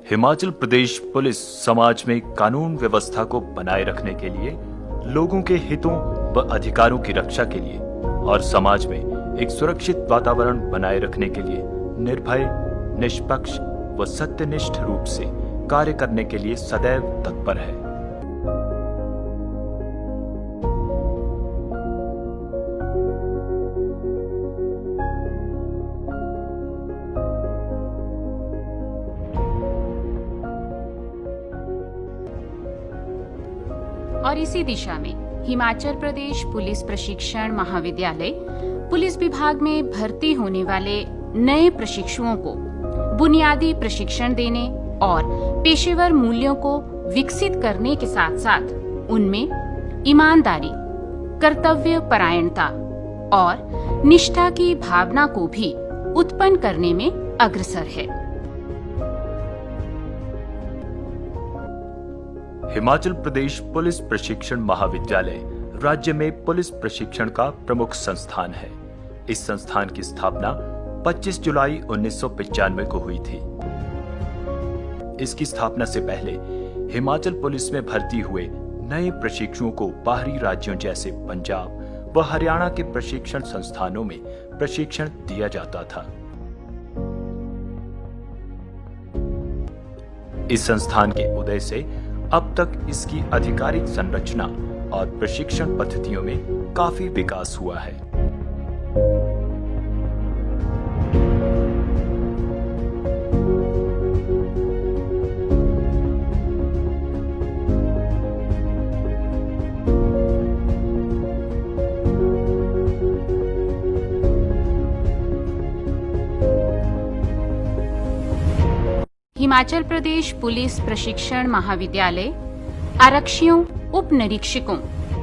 Himachal Pradesh police समाज में कानून व्यवस्था को बनाए रखने के लिए, लोगों के हितों व अधिकारों की रक्षा के लिए और समाज में एक सुरक्षित वातावरण बनाए रखने के लिए निर्भय, निष्पक्ष व सत्यनिष्ठ रूप से कार्य करने के लिए सदैव तत्पर है। और इसी दिशा में हिमाचल प्रदेश पुलिस प्रशिक्षण महाविद्यालय पुलिस विभाग में भर्ती होने वाले नए प्रशिक्षुओं को बुनियादी प्रशिक्षण देने और पेशेवर मूल्यों को विकसित करने के साथ साथ उनमें ईमानदारी, कर्तव्य परायणता और निष्ठा की भावना को भी उत्पन्न करने में अग्रसर है। हिमाचल प्रदेश पुलिस प्रशिक्षण महाविद्यालय राज्य में पुलिस प्रशिक्षण का प्रमुख संस्थान है। इस संस्थान की स्थापना 25 जुलाई 1995 को हुई थी। इसकी स्थापना से पहले हिमाचल पुलिस में भर्ती हुए नए प्रशिक्षुओं को बाहरी राज्यों जैसे पंजाब व हरियाणा के प्रशिक्षण संस्थानों में प्रशिक्षण दिया जाता था। इस संस्थान के उदय से अब तक इसकी आधिकारिक संरचना और प्रशिक्षण पद्धतियों में काफी विकास हुआ है। हिमाचल प्रदेश पुलिस प्रशिक्षण महाविद्यालय आरक्षियों, उप निरीक्षकों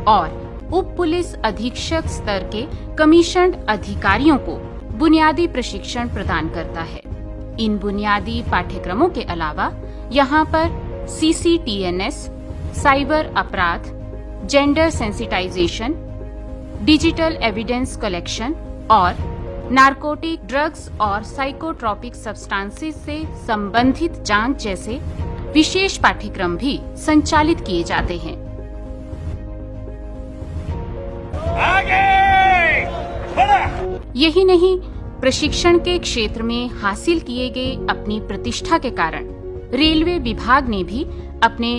और उप पुलिस अधीक्षक स्तर के कमीशन्ड अधिकारियों को बुनियादी प्रशिक्षण प्रदान करता है। इन बुनियादी पाठ्यक्रमों के अलावा यहाँ पर CCTNS, साइबर अपराध, gender sensitization, digital evidence collection और नारकोटिक, ड्रग्स और साइकोट्रोपिक सब्सटेंसेस से संबंधित जांच जैसे विशेष पाठ्यक्रम भी संचालित किए जाते हैं। यही नहीं, प्रशिक्षण के क्षेत्र में हासिल किए गए अपनी प्रतिष्ठा के कारण रेलवे विभाग ने भी अपने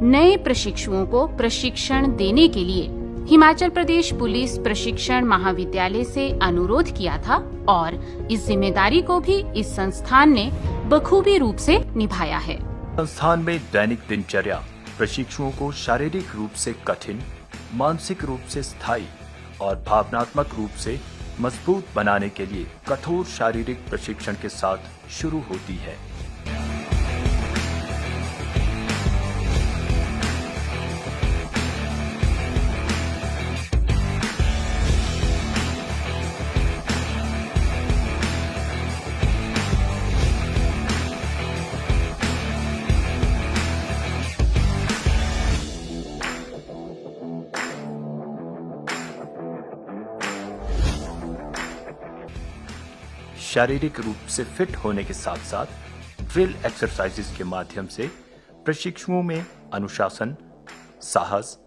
नए प्रशिक्षुओं को प्रशिक्षण देने के लिए हिमाचल प्रदेश पुलिस प्रशिक्षण महाविद्यालय से अनुरोध किया था और इस जिम्मेदारी को भी इस संस्थान ने बखूबी रूप से निभाया है। संस्थान में दैनिक दिनचर्या प्रशिक्षुओं को शारीरिक रूप से कठिन, मानसिक रूप से स्थायी और भावनात्मक रूप से मजबूत बनाने के लिए कठोर शारीरिक प्रशिक्षण के साथ शुरू होती है। शारीरिक रूप से फिट होने के साथ साथ ड्रिल एक्सरसाइजेस के माध्यम से प्रशिक्षुओं में अनुशासन, साहस,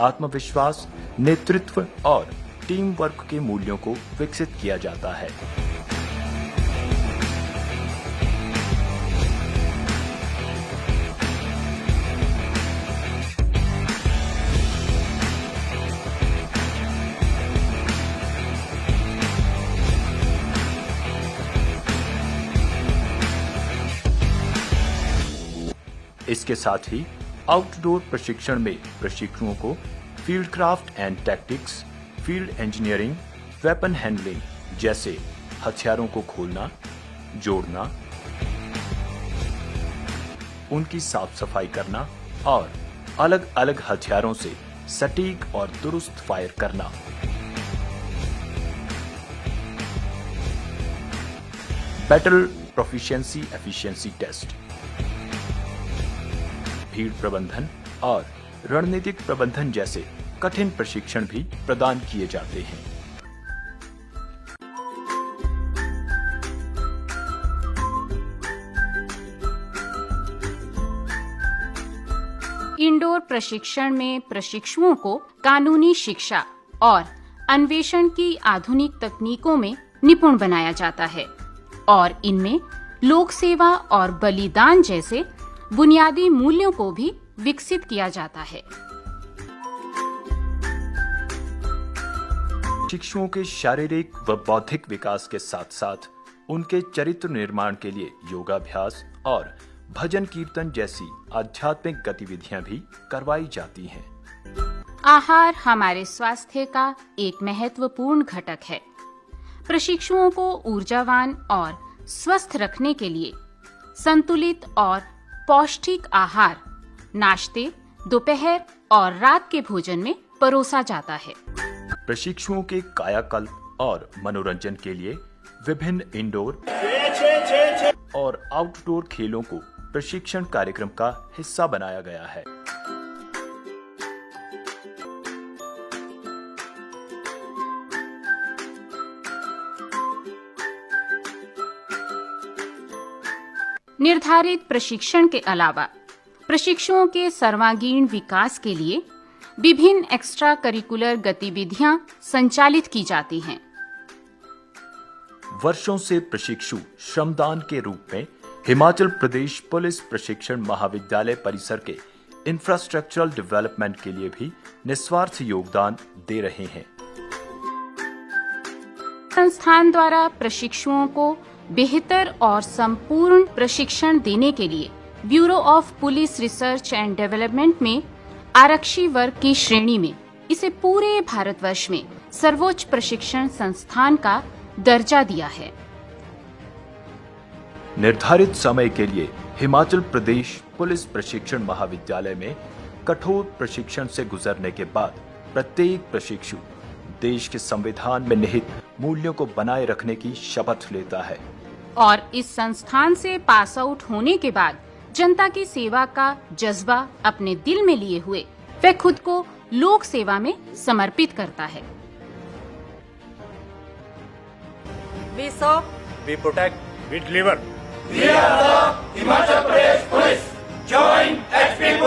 आत्मविश्वास, नेतृत्व और टीम वर्क के मूल्यों को विकसित किया जाता है। इसके साथ ही आउटडोर प्रशिक्षण में प्रशिक्षुओं को field craft and tactics, field engineering, weapon handling जैसे हथियारों को खोलना, जोड़ना, उनकी साफ सफाई करना और अलग अलग हथियारों से सटीक और दुरुस्त फायर करना। बैटल प्रोफिशिएंसी एफिशिएंसी टेस्ट, भीड़ प्रबंधन और रणनीतिक प्रबंधन जैसे कठिन प्रशिक्षण भी प्रदान किए जाते हैं। कठोर प्रशिक्षण में प्रशिक्षुओं को कानूनी शिक्षा और अन्वेषण की आधुनिक तकनीकों में निपुण बनाया जाता है और इनमें लोक सेवा और बलिदान जैसे बुनियादी मूल्यों को भी विकसित किया जाता है। शिक्षुओं के शारीरिक व बौद्धिक विकास के साथ साथ उनके चरित्र निर्माण के लिए योगाभ्यास और भजन कीर्तन जैसी आध्यात्मिक गतिविधियां भी करवाई जाती हैं। आहार हमारे स्वास्थ्य का एक महत्वपूर्ण घटक है। प्रशिक्षुओं को ऊर्जावान और स्वस्थ रखने के लिए संतुलित और पौष्टिक आहार नाश्ते, दोपहर और रात के भोजन में परोसा जाता है। प्रशिक्षुओं के कायाकल्प और मनोरंजन के लिए विभिन्न इंडोर और आउटडोर खेलों को प्रशिक्षण कार्यक्रम का हिस्सा बनाया गया है। निर्धारित प्रशिक्षण के अलावा प्रशिक्षुओं के सर्वांगीण विकास के लिए विभिन्न एक्स्ट्रा करिकुलर गतिविधियां संचालित की जाती हैं। वर्षों से प्रशिक्षु श्रमदान के रूप में हिमाचल प्रदेश पुलिस प्रशिक्षण महाविद्यालय परिसर के इंफ्रास्ट्रक्चरल डेवलपमेंट के लिए भी निस्वार्थ योगदान दे रहे हैं। संस्थान द्वारा प्रशिक्षुओं को बेहतर और संपूर्ण प्रशिक्षण देने के लिए bureau of police research and development में आरक्षी वर्ग की श्रेणी में इसे पूरे भारतवर्ष में सर्वोच्च प्रशिक्षण संस्थान का दर्जा दिया है। निर्धारित समय के लिए हिमाचल प्रदेश पुलिस प्रशिक्षण महाविद्यालय में कठोर प्रशिक्षण से गुजरने के बाद प्रत्येक प्रशिक्षु देश के संविधान में निहित मूल्यों को बनाए रखने की शपथ लेता है और इस संस्थान से पास आउट होने के बाद जनता की सेवा का जज्बा अपने दिल में लिए हुए वह खुद को लोक सेवा में समर्पित करता है। We serve, we protect, we deliver. We are the Himachal Pradesh Police. Join HP Police.